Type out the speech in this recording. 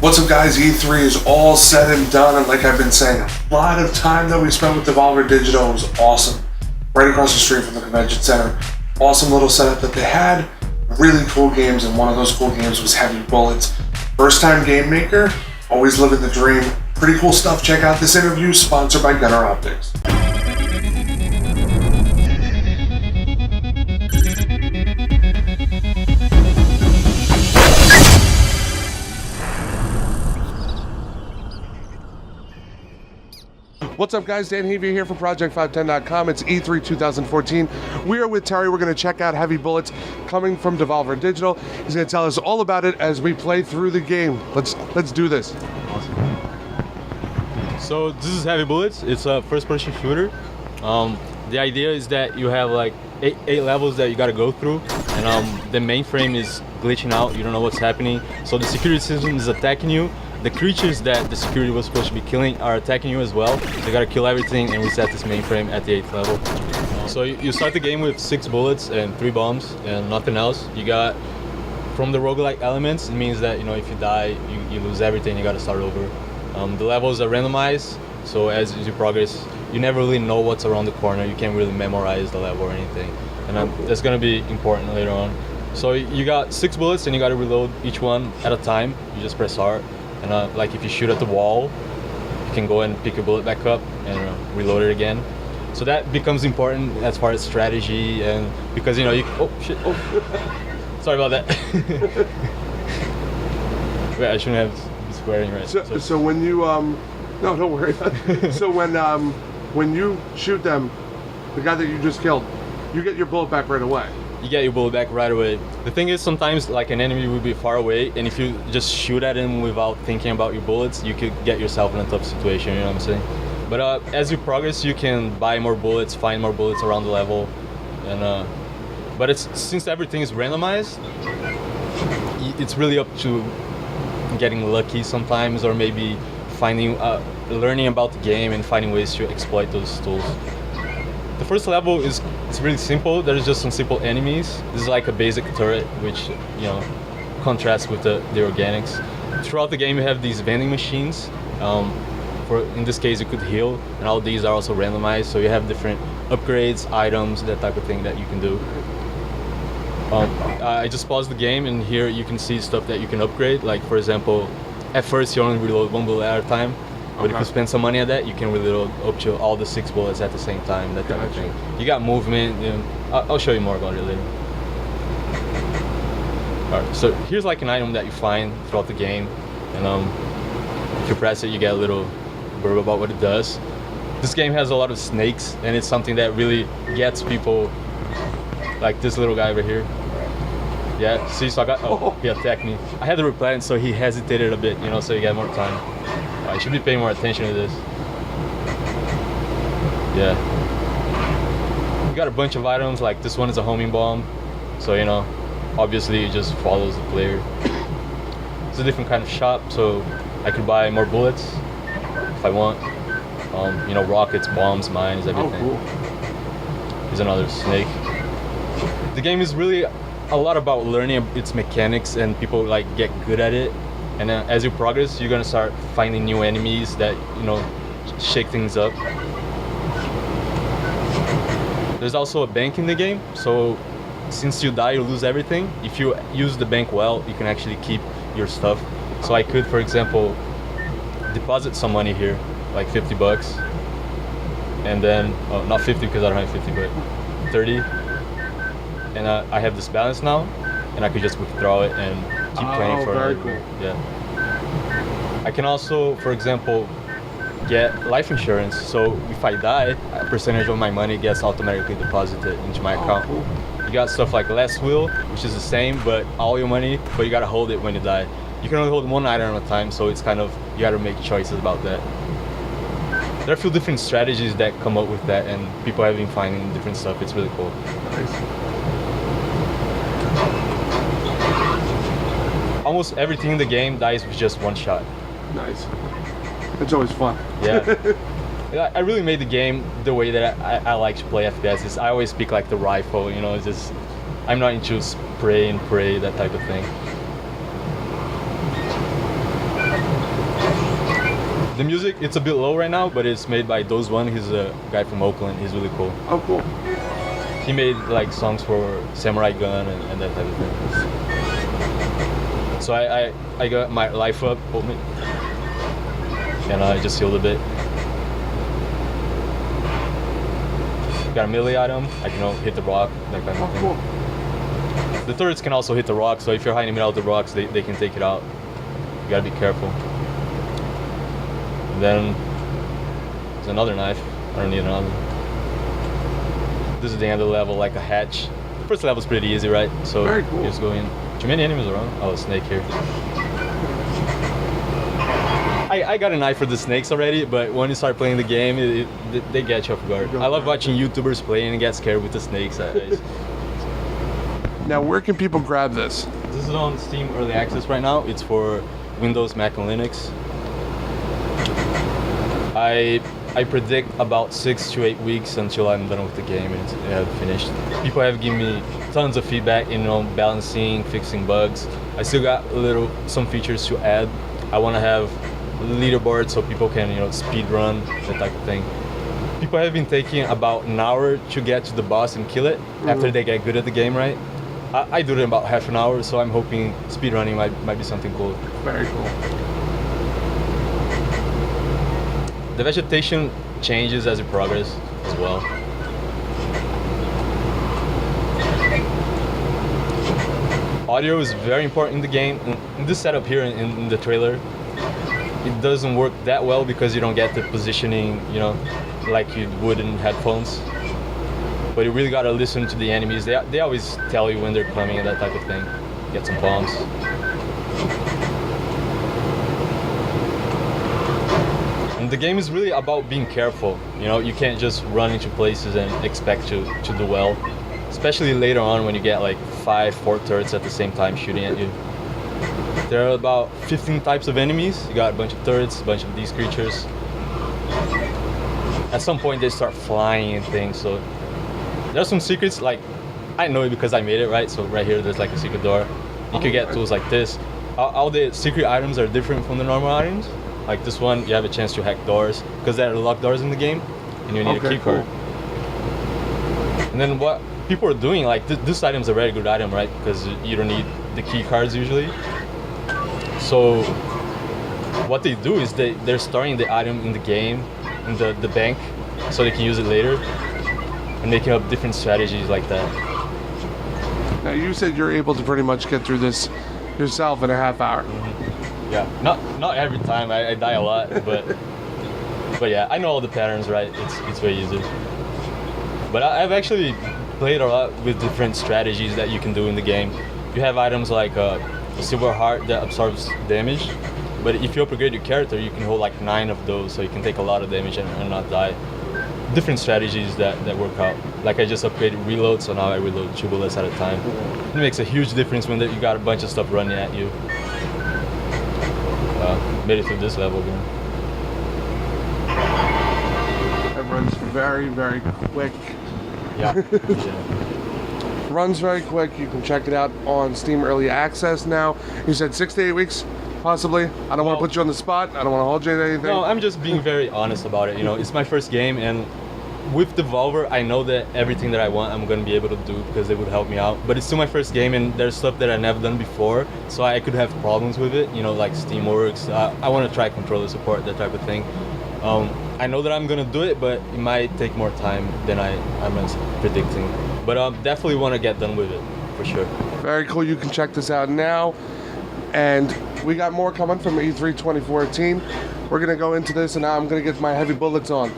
What's up, guys? E3 is all said and done, and like I've been saying, a lot of time that we spent with Devolver Digital was awesome. Right across the street from the convention center. Awesome little setup that they had. Really cool games, and one of those cool games was Heavy Bullets. First time game maker, always living the dream. Pretty cool stuff. Check out this interview, sponsored by Gunner Optics. What's up, guys? Dan Heavey here from Project510.com. It's E3 2014. We are with Terry. We're going to check out Heavy Bullets coming from Devolver Digital. He's going to tell us all about it as we play through the game. Let's do this. Awesome. So this is Heavy Bullets. It's a first-person shooter. The idea is that you have like eight levels that you got to go through, and the mainframe is glitching out. You don't know what's happening. So the security system is attacking you. The creatures that the security was supposed to be killing are attacking you as well. You gotta kill everything and reset this mainframe at the 8th level. So you start the game with 6 bullets and 3 bombs and nothing else. You got, from the roguelike elements, it means that if you die, you lose everything, you gotta start over. The levels are randomized, so as you progress, you never really know what's around the corner. You can't really memorize the level or anything. And that's gonna be important later on. So you got 6 bullets and you gotta reload each one at a time. You just press R. And like if you shoot at the wall, you can go and pick your bullet back up and reload it again. So that becomes important as far as strategy, and because oh shit, sorry about that. Wait, I shouldn't have been swearing, right? So when you no, don't worry about it. So when you shoot them, the guy that you just killed, you get your bullet back right away. You get your bullet back right away. The thing is, sometimes like an enemy will be far away, and if you just shoot at him without thinking about your bullets, you could get yourself in a tough situation, you know what I'm saying? But as you progress, you can buy more bullets, find more bullets around the level, and but since everything is randomized, it's really up to getting lucky sometimes, or maybe learning about the game and finding ways to exploit those tools. The first level it's really simple. There's just some simple enemies. This is like a basic turret, which contrasts with the organics. Throughout the game, you have these vending machines. In this case, you could heal, and all these are also randomized. So you have different upgrades, items, that type of thing that you can do. I just paused the game, and here you can see stuff that you can upgrade. Like for example, at first you only reload 1 bullet at a time. But if you spend some money on that, you can reload up to all the 6 bullets at the same time, that type of thing. You got movement, I'll show you more about it later. Alright, so here's like an item that you find throughout the game, and if you press it, you get a little blurb about what it does. This game has a lot of snakes, and it's something that really gets people, like this little guy right here. Yeah, see, so he attacked me. I had to replant, so he hesitated a bit, so you get more time. I should be paying more attention to this. Yeah. We got a bunch of items, like this one is a homing bomb. So, obviously it just follows the player. It's a different kind of shop, so I could buy more bullets if I want. Rockets, bombs, mines, everything. Oh, cool. Here's another snake. The game is really a lot about learning its mechanics, and people get good at it. And as you progress, you're gonna start finding new enemies that shake things up. There's also a bank in the game, so since you die, you lose everything. If you use the bank well, you can actually keep your stuff. So I could, for example, deposit some money here, like 50 bucks, and then not 50 because I don't have 50, but 30. And I have this balance now, and I could just withdraw it and keep playing for very it. cool. Yeah. I can also, for example, get life insurance. So if I die, a percentage of my money gets automatically deposited into my account. Cool. You got stuff like Last Will, which is the same, but all your money, but you gotta hold it when you die. You can only hold one item at a time, so it's kind of, you gotta make choices about that. There are a few different strategies that come up with that, and people have been finding different stuff. It's really cool. Nice. Almost everything in the game dies with just one shot. Nice. It's always fun. Yeah. I really made the game the way that I like to play FPS. I always pick like the rifle, it's just, I'm not into spray and pray, that type of thing. The music, it's a bit low right now, but it's made by Those One. He's a guy from Oakland. He's really cool. Oh, cool. He made like songs for Samurai Gun and that type of thing. So I got my life up, and I just healed a bit. Got a melee item. I can hit the rock, that kind of thing. Cool. The turrets can also hit the rock, so if you're hiding without the rocks, they can take it out. You gotta be careful. And then there's another knife. I don't need another. This is the end of the level, like a hatch. First level's pretty easy, right? So very cool. You just go in. Too many enemies around. Oh, a snake here. I got an eye for the snakes already, but when you start playing the game, they get you off guard. I love watching YouTubers play and get scared with the snakes. Now, where can people grab this? This is on Steam Early Access right now. It's for Windows, Mac, and Linux. I predict about 6 to 8 weeks until I'm done with the game and it's finished. People have given me tons of feedback, balancing, fixing bugs. I still got some features to add. I want to have leaderboard so people can speed run, that type of thing. People have been taking about an hour to get to the boss and kill it after they get good at the game, right? I do it in about half an hour, so I'm hoping speed running might be something cool. Very cool. The vegetation changes as you progress as well. Audio is very important in the game. In this setup here in the trailer, it doesn't work that well because you don't get the positioning, like you would in headphones. But you really gotta listen to the enemies. They always tell you when they're coming and that type of thing. Get some bombs. And the game is really about being careful. You can't just run into places and expect to do well. Especially later on when you get like 4 turrets at the same time shooting at you. There are about 15 types of enemies. You got a bunch of turrets, a bunch of these creatures. At some point they start flying and things, so there's some secrets, like I know it because I made it, right? So right here there's like a secret door. You can get tools like this. All the secret items are different from the normal items. Like this one, you have a chance to hack doors because there are locked doors in the game and you need a key card. And then what people are doing, like this item's a very good item, right? Because you don't need the key cards usually. So what they do is they're storing the item in the game, in the bank, so they can use it later. And making up different strategies like that. Now you said you're able to pretty much get through this yourself in a half hour. Mm-hmm. Yeah, not every time. I die a lot, but yeah, I know all the patterns, right? It's very easy. But I've actually played a lot with different strategies that you can do in the game. You have items like a silver heart that absorbs damage, but if you upgrade your character, you can hold like 9 of those, so you can take a lot of damage and not die. Different strategies that work out. Like I just upgraded reload, so now I reload 2 bullets at a time. It makes a huge difference when you got a bunch of stuff running at you. Made it through this level again. It runs very, very quick. Yeah. Runs very quick. You can check it out on Steam Early Access now. You said 6 to 8 weeks? Possibly. I don't want to put you on the spot. I don't want to hold you to anything. No, I'm just being very honest about it. It's my first game, and with Devolver, I know that everything that I want, I'm going to be able to do because they would help me out. But it's still my first game, and there's stuff that I've never done before, so I could have problems with it. Like Steamworks. I want to try controller support, that type of thing. I know that I'm going to do it, but it might take more time than I'm predicting. But definitely want to get done with it, for sure. Very cool. You can check this out now. And we got more coming from E3 2014. We're going to go into this, and now I'm going to get my heavy bullets on.